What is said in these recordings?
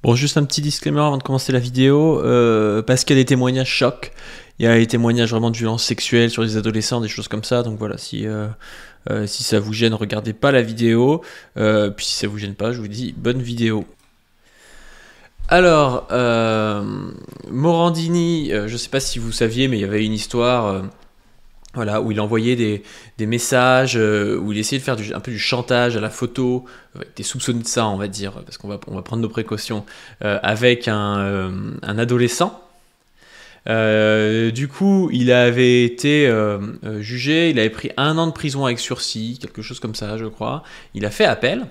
Bon, juste un petit disclaimer avant de commencer la vidéo, parce qu'il y a des témoignages chocs, il y a des témoignages vraiment de violence sexuelle sur les adolescents, des choses comme ça, donc voilà, si ça vous gêne, regardez pas la vidéo, puis si ça vous gêne pas, je vous dis bonne vidéo. Alors, Morandini, je sais pas si vous saviez, mais il y avait une histoire... Voilà, où il envoyait des messages, où il essayait de faire un peu du chantage à la photo, avec des soupçons de ça, on va dire, parce qu'on va prendre nos précautions, avec un adolescent. Du coup, il avait été jugé, il avait pris 1 an de prison avec sursis, quelque chose comme ça, je crois. Il a fait appel.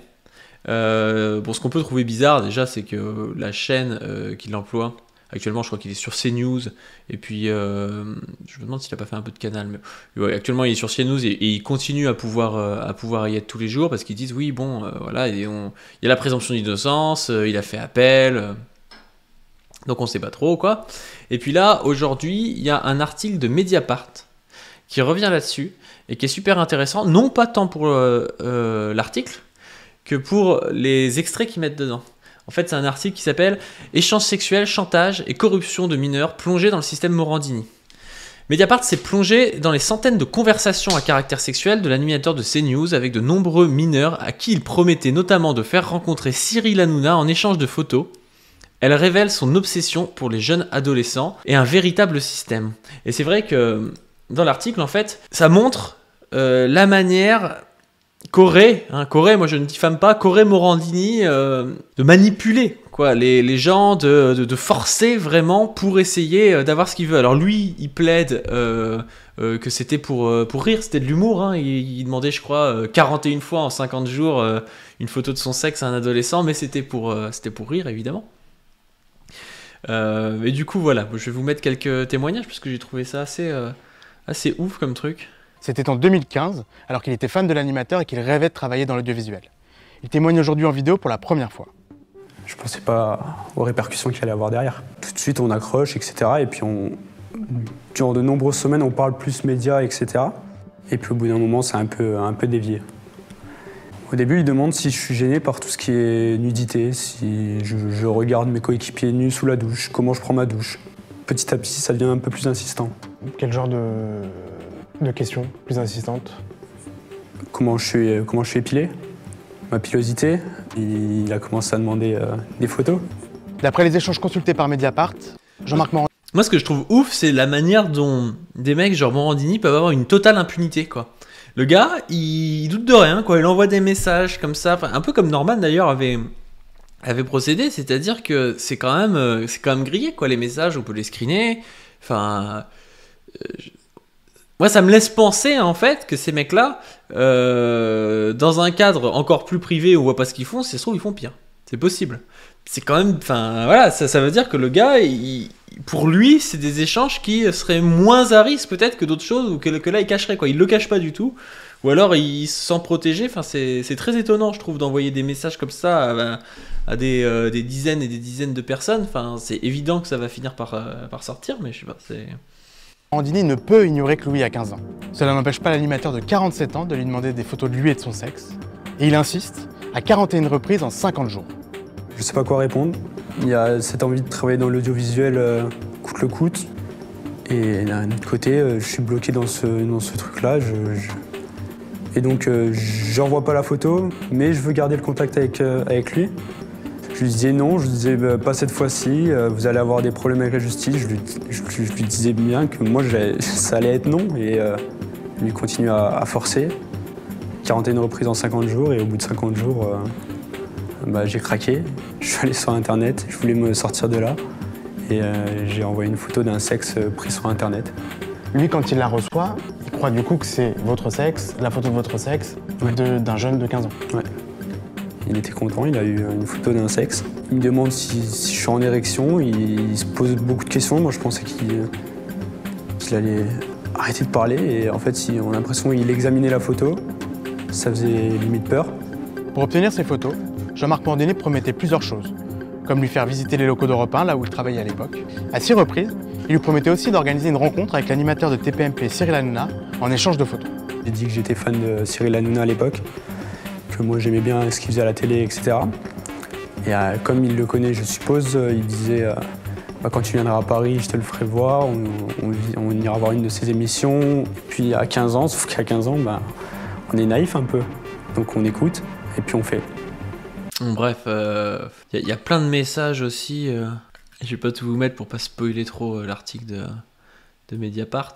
Bon, ce qu'on peut trouver bizarre, déjà, c'est que la chaîne qu'il emploie... Actuellement, je crois qu'il est sur CNews, et puis je me demande s'il n'a pas fait un peu de Canal, mais ouais, actuellement il est sur CNews et il continue à pouvoir y être tous les jours parce qu'ils disent oui, bon, voilà, il y a la présomption d'innocence, il a fait appel, donc on ne sait pas trop quoi. Et puis là, aujourd'hui, il y a un article de Mediapart qui revient là-dessus et qui est super intéressant, non pas tant pour l'article que pour les extraits qu'ils mettent dedans. En fait, c'est un article qui s'appelle « Échanges sexuels, chantage et corruption de mineurs plongés dans le système Morandini ». Mediapart s'est plongé dans les centaines de conversations à caractère sexuel de l'animateur de CNews avec de nombreux mineurs à qui il promettait notamment de faire rencontrer Cyril Hanouna en échange de photos. Elle révèle son obsession pour les jeunes adolescents et un véritable système. Et c'est vrai que dans l'article, en fait, ça montre la manière... qu'aurait, moi je ne diffame pas, qu'aurait Morandini de manipuler quoi, les gens, de forcer vraiment pour essayer d'avoir ce qu'il veut. Alors lui, il plaide que c'était pour rire, c'était de l'humour, hein. Il demandait, je crois, 41 fois en 50 jours une photo de son sexe à un adolescent, mais c'était pour rire, évidemment. Et du coup, voilà, je vais vous mettre quelques témoignages, parce que j'ai trouvé ça assez ouf comme truc. C'était en 2015, alors qu'il était fan de l'animateur et qu'il rêvait de travailler dans l'audiovisuel. Il témoigne aujourd'hui en vidéo pour la première fois. Je pensais pas aux répercussions qu'il allait avoir derrière. Tout de suite, on accroche, etc. Et puis, durant de nombreuses semaines, on parle plus médias, etc. Et puis, au bout d'un moment, c'est un peu dévié. Au début, il demande si je suis gêné par tout ce qui est nudité, si je regarde mes coéquipiers nus sous la douche, comment je prends ma douche. Petit à petit, ça devient un peu plus insistant. Quel genre de questions plus insistantes? Comment je suis épilé, ma pilosité. Il a commencé à demander des photos. D'après les échanges consultés par Mediapart, Jean-Marc Morandini... Moi, ce que je trouve ouf, c'est la manière dont des mecs genre Morandini peuvent avoir une totale impunité, quoi. Le gars, il doute de rien, quoi. Il envoie des messages comme ça, un peu comme Norman d'ailleurs avait procédé, c'est-à-dire que c'est quand même grillé, quoi. Les messages, on peut les screener. Enfin... Moi, ça me laisse penser, en fait, que ces mecs-là, dans un cadre encore plus privé où on voit pas ce qu'ils font, si ça se trouve, ils font pire. C'est possible. C'est quand même... Enfin, voilà, ça veut dire que le gars, pour lui, c'est des échanges qui seraient moins à risque, peut-être, que d'autres choses, ou que là, il cacherait, quoi. Il le cache pas du tout. Ou alors, il se sent protégé. Enfin, c'est très étonnant, je trouve, d'envoyer des messages comme ça à des dizaines et des dizaines de personnes. Enfin, c'est évident que ça va finir par sortir, mais je sais pas, c'est... Morandini ne peut ignorer que Louis a 15 ans. Cela n'empêche pas l'animateur de 47 ans de lui demander des photos de lui et de son sexe. Et il insiste, à 41 reprises en 50 jours. Je sais pas quoi répondre. Il y a cette envie de travailler dans l'audiovisuel coûte le coûte. Et d'un autre côté, je suis bloqué dans ce truc-là. Et donc, j'envoie pas la photo, mais je veux garder le contact avec lui. Je lui disais non, je lui disais pas cette fois-ci, vous allez avoir des problèmes avec la justice. Je lui disais bien que moi, ça allait être non. Et lui continue à forcer. 41 reprises en 50 jours, et au bout de 50 jours, j'ai craqué. Je suis allé sur Internet, je voulais me sortir de là. Et j'ai envoyé une photo d'un sexe pris sur Internet. Lui, quand il la reçoit, il croit du coup que c'est votre sexe, la photo de votre sexe, Ouais. d'un jeune de 15 ans. Ouais. Il était content, il a eu une photo d'un sexe. Il me demande si je suis en érection, il se pose beaucoup de questions. Moi, je pensais qu'il allait arrêter de parler. Et en fait, on a l'impression qu'il examinait la photo. Ça faisait limite peur. Pour obtenir ces photos, Jean-Marc Morandini promettait plusieurs choses, comme lui faire visiter les locaux d'Europe 1, là où il travaillait à l'époque. À 6 reprises, il lui promettait aussi d'organiser une rencontre avec l'animateur de TPMP Cyril Hanouna en échange de photos. J'ai dit que j'étais fan de Cyril Hanouna à l'époque, que moi j'aimais bien ce qu'il faisait à la télé, etc. Et comme il le connaît, je suppose, il disait bah, quand tu viendras à Paris, je te le ferai voir, on ira voir une de ses émissions. Et puis à 15 ans, sauf qu'à 15 ans, bah, on est naïf un peu. Donc on écoute et puis on fait. Bref, y a plein de messages aussi. Je vais pas tout vous mettre pour pas spoiler trop l'article de Mediapart.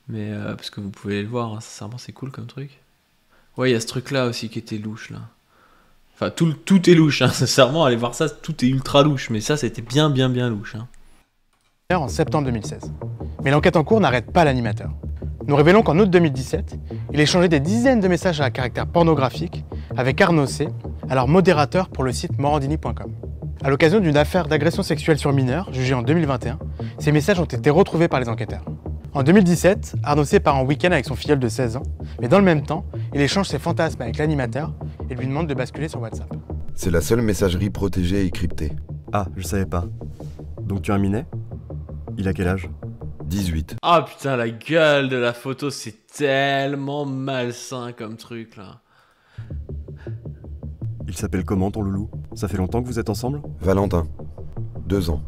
Mais parce que vous pouvez aller le voir, hein, sincèrement c'est cool comme truc. Ouais, il y a ce truc là aussi qui était louche là. Enfin, tout est louche, hein. Sincèrement, allez voir ça, tout est ultra louche, mais ça, c'était bien louche. Hein. En septembre 2016. Mais l'enquête en cours n'arrête pas l'animateur. Nous révélons qu'en août 2017, il échangeait des dizaines de messages à caractère pornographique avec Arnaud C., alors modérateur pour le site morandini.com. À l'occasion d'une affaire d'agression sexuelle sur mineurs, jugée en 2021, ces messages ont été retrouvés par les enquêteurs. En 2017, Arnaud C. part en week-end avec son filleul de 16 ans, mais dans le même temps, il échange ses fantasmes avec l'animateur et lui demande de basculer sur WhatsApp. C'est la seule messagerie protégée et cryptée. Ah, je savais pas. Donc tu es un minet? Il a quel âge? 18. Ah putain, la gueule de la photo, c'est tellement malsain comme truc là. Il s'appelle comment ton loulou? Ça fait longtemps que vous êtes ensemble? Valentin. 2 ans.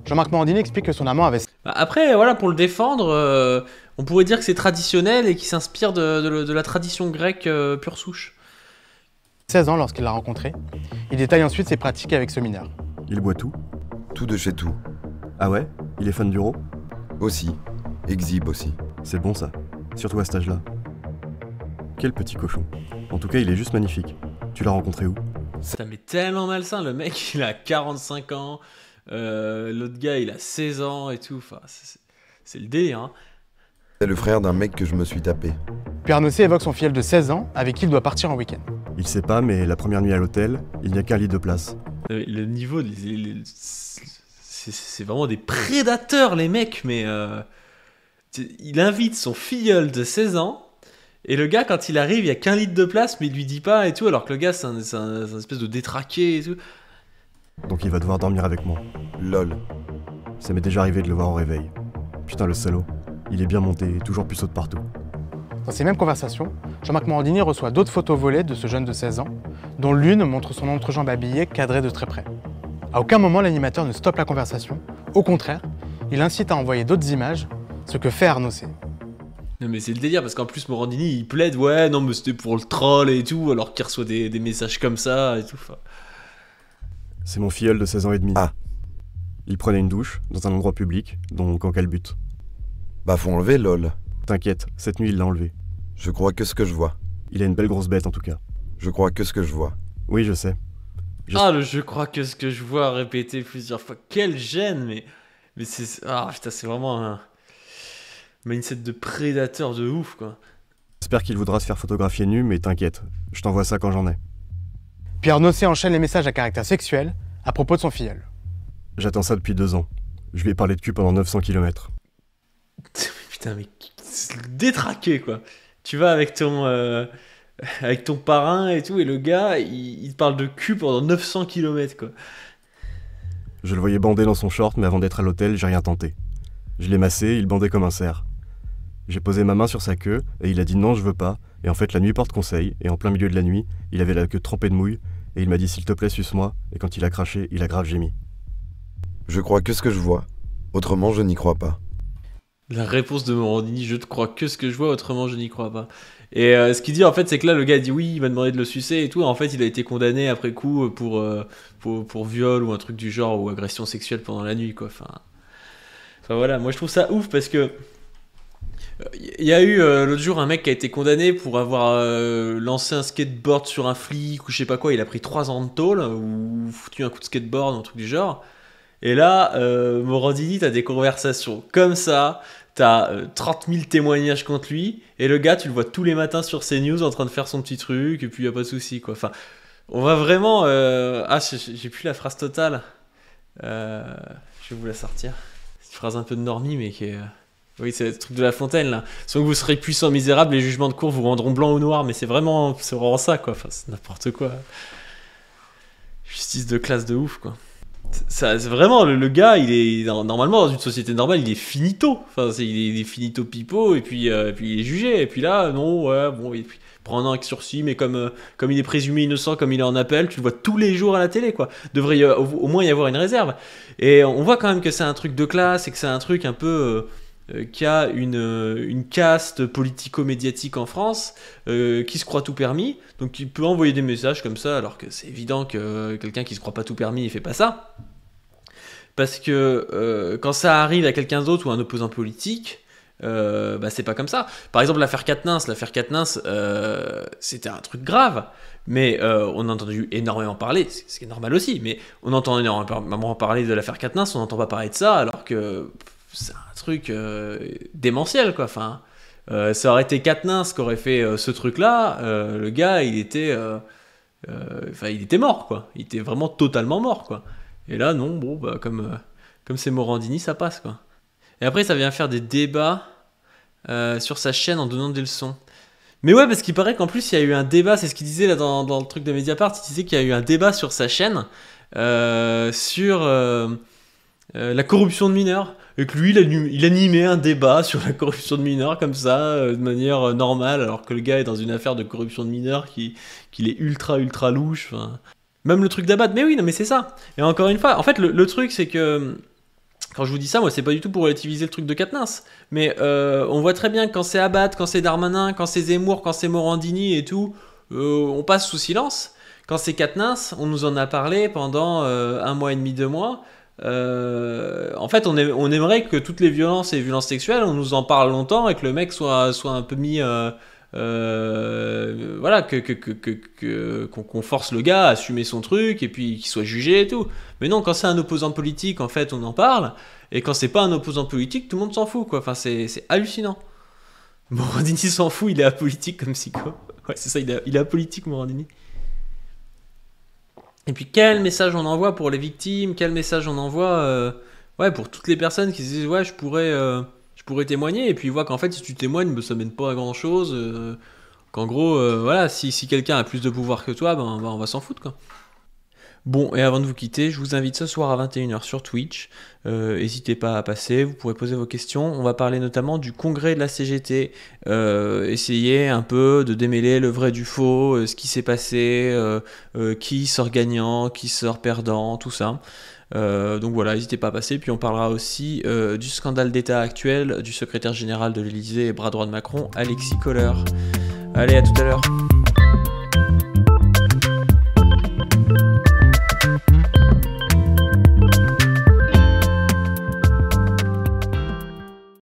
Jean-Marc Morandini explique que son amant avait Après, voilà, pour le défendre, on pourrait dire que c'est traditionnel et qu'il s'inspire de la tradition grecque pure souche. 16 ans lorsqu'il l'a rencontré. Il détaille ensuite ses pratiques avec ce mineur. Il boit tout? Tout de chez tout. Ah ouais? Il est fan d'Euro? Aussi. Exhibe aussi. C'est bon ça, surtout à cet âge-là. Quel petit cochon. En tout cas, il est juste magnifique. Tu l'as rencontré où? Ça m'est tellement malsain, le mec il a 45 ans, l'autre gars il a 16 ans et tout, enfin c'est le délire. Hein. C'est le frère d'un mec que je me suis tapé. Puis Arnaud C. évoque son filleul de 16 ans avec qui il doit partir en week-end. Il sait pas, mais la première nuit à l'hôtel, il n'y a qu'un lit de place. Le niveau, c'est vraiment des prédateurs les mecs, mais il invite son filleul de 16 ans, et le gars quand il arrive il y a qu'un lit de place mais il lui dit pas et tout, alors que le gars c'est un espèce de détraqué et tout. Donc il va devoir dormir avec moi. Lol. Ça m'est déjà arrivé de le voir au réveil. Putain le salaud, il est bien monté et toujours puceau de partout. Dans ces mêmes conversations, Jean-Marc Morandini reçoit d'autres photos volées de ce jeune de 16 ans, dont l'une montre son entrejambe habillée cadrée de très près. À aucun moment l'animateur ne stoppe la conversation, au contraire, il incite à envoyer d'autres images, ce que fait Arnaud C. Non mais c'est le délire parce qu'en plus Morandini il plaide ouais non mais c'était pour le troll et tout, alors qu'il reçoit des messages comme ça et tout. Enfin... C'est mon filleul de 16 ans et demi. Ah. Il prenait une douche dans un endroit public, donc en calbute. Bah faut enlever lol. T'inquiète, cette nuit il l'a enlevé. Je crois que ce que je vois. Il a une belle grosse bête en tout cas. Je crois que ce que je vois. Oui je sais. Ah le je crois que ce que je vois répété plusieurs fois, quel gêne, mais c'est... Ah putain c'est vraiment un mindset de prédateur de ouf quoi. J'espère qu'il voudra se faire photographier nu, mais t'inquiète, je t'envoie ça quand j'en ai. Puis Arnaud C. enchaîne les messages à caractère sexuel à propos de son filleul. J'attends ça depuis 2 ans. Je lui ai parlé de cul pendant 900 km. Putain mais c'est détraqué quoi. Tu vas avec ton parrain et tout, et le gars il te parle de cul pendant 900 km quoi. Je le voyais bander dans son short, mais avant d'être à l'hôtel, j'ai rien tenté. Je l'ai massé, il bandait comme un cerf. J'ai posé ma main sur sa queue, et il a dit non, je veux pas. Et en fait, la nuit porte conseil, et en plein milieu de la nuit, il avait la queue trempée de mouille, et il m'a dit s'il te plaît, suce-moi, et quand il a craché, il a grave gémi. Je crois que ce que je vois. Autrement, je n'y crois pas. La réponse de Morandini, je te crois que ce que je vois, autrement je n'y crois pas. Et ce qu'il dit en fait, c'est que là le gars dit oui, il m'a demandé de le sucer et tout. En fait, il a été condamné après coup pour viol ou un truc du genre, ou agression sexuelle pendant la nuit quoi. Enfin voilà, moi je trouve ça ouf parce que il y a eu l'autre jour un mec qui a été condamné pour avoir lancé un skateboard sur un flic ou je sais pas quoi. Il a pris 3 ans de tôle ou foutu un coup de skateboard, un truc du genre. Et là, Morandini, t'as des conversations comme ça, t'as 30 000 témoignages contre lui, et le gars, tu le vois tous les matins sur CNews en train de faire son petit truc, et puis y a pas de souci, quoi. Enfin, on va vraiment... Ah, j'ai plus la phrase totale. Je vais vous la sortir. C'est une phrase un peu de normie, mais qui est... Oui, c'est le truc de La Fontaine, là. Soit vous serez puissant, misérable, les jugements de cour vous rendront blanc ou noir, mais c'est vraiment ça, quoi. Enfin, c'est n'importe quoi. Justice de classe de ouf, quoi. C'est vraiment le gars, il est normalement dans une société normale, il est finito. Enfin, il est finito pipo et puis il est jugé. Et puis là, non, ouais, bon. Et pendant avec sursis, mais comme il est présumé innocent, comme il est en appel, tu le vois tous les jours à la télé, quoi. Devrait au moins y avoir une réserve. Et on voit quand même que c'est un truc de classe et que c'est un truc un peu qui a une caste politico-médiatique en France qui se croit tout permis, donc il peut envoyer des messages comme ça, alors que c'est évident que quelqu'un qui se croit pas tout permis, il fait pas ça. Parce que quand ça arrive à quelqu'un d'autre ou à un opposant politique, c'est pas comme ça. Par exemple, l'affaire Quatennens, c'était un truc grave, mais on a entendu énormément parler, ce qui est normal aussi, mais on entend énormément parler de l'affaire Quatennens, on n'entend pas parler de ça, alors que c'est un truc démentiel, quoi. Enfin, ça aurait été Quatennens qui aurait fait ce truc-là, le gars, il était mort, quoi. Il était vraiment totalement mort, quoi. Et là, non, bon, comme c'est Morandini, ça passe, quoi. Et après, ça vient faire des débats sur sa chaîne en donnant des leçons. Mais ouais, parce qu'il paraît qu'en plus, il y a eu un débat, c'est ce qu'il disait là dans le truc de Mediapart, il disait qu'il y a eu un débat sur sa chaîne sur la corruption de mineurs. Et que lui, il animait un débat sur la corruption de mineurs comme ça, de manière normale, alors que le gars est dans une affaire de corruption de mineurs qu'il est ultra louche. Même le truc d'Abad, mais oui, non, mais c'est ça. Et encore une fois, en fait, le truc, c'est que quand je vous dis ça, moi, c'est pas du tout pour relativiser le truc de Quatennens, mais on voit très bien que quand c'est Abad, quand c'est Darmanin, quand c'est Zemmour, quand c'est Morandini et tout, on passe sous silence. Quand c'est Quatennens, on nous en a parlé pendant 1 mois et demi, 2 mois. En fait, on aimerait que toutes les violences et violences sexuelles, on nous en parle longtemps et que le mec soit un peu mis... voilà, qu'on force le gars à assumer son truc et puis qu'il soit jugé et tout. Mais non, quand c'est un opposant politique, en fait, on en parle. Et quand c'est pas un opposant politique, tout le monde s'en fout, quoi. Enfin, c'est hallucinant. Morandini s'en fout, il est apolitique comme psycho. Ouais, c'est ça, il est apolitique, Morandini. Et puis quel message on envoie pour les victimes, quel message on envoie pour toutes les personnes qui se disent ouais, je pourrais témoigner, et puis ils voient qu'en fait si tu témoignes, ça mène pas à grand chose, qu'en gros voilà, si quelqu'un a plus de pouvoir que toi, on va s'en foutre, quoi. Bon, et avant de vous quitter, je vous invite ce soir à 21h sur Twitch. N'hésitez pas à passer, vous pourrez poser vos questions. On va parler notamment du congrès de la CGT, essayer un peu de démêler le vrai du faux, ce qui s'est passé, qui sort gagnant, qui sort perdant, tout ça. Donc voilà, n'hésitez pas à passer. Puis on parlera aussi du scandale d'État actuel du secrétaire général de l'Élysée et bras droit de Macron, Alexis Kohler. Allez, à tout à l'heure.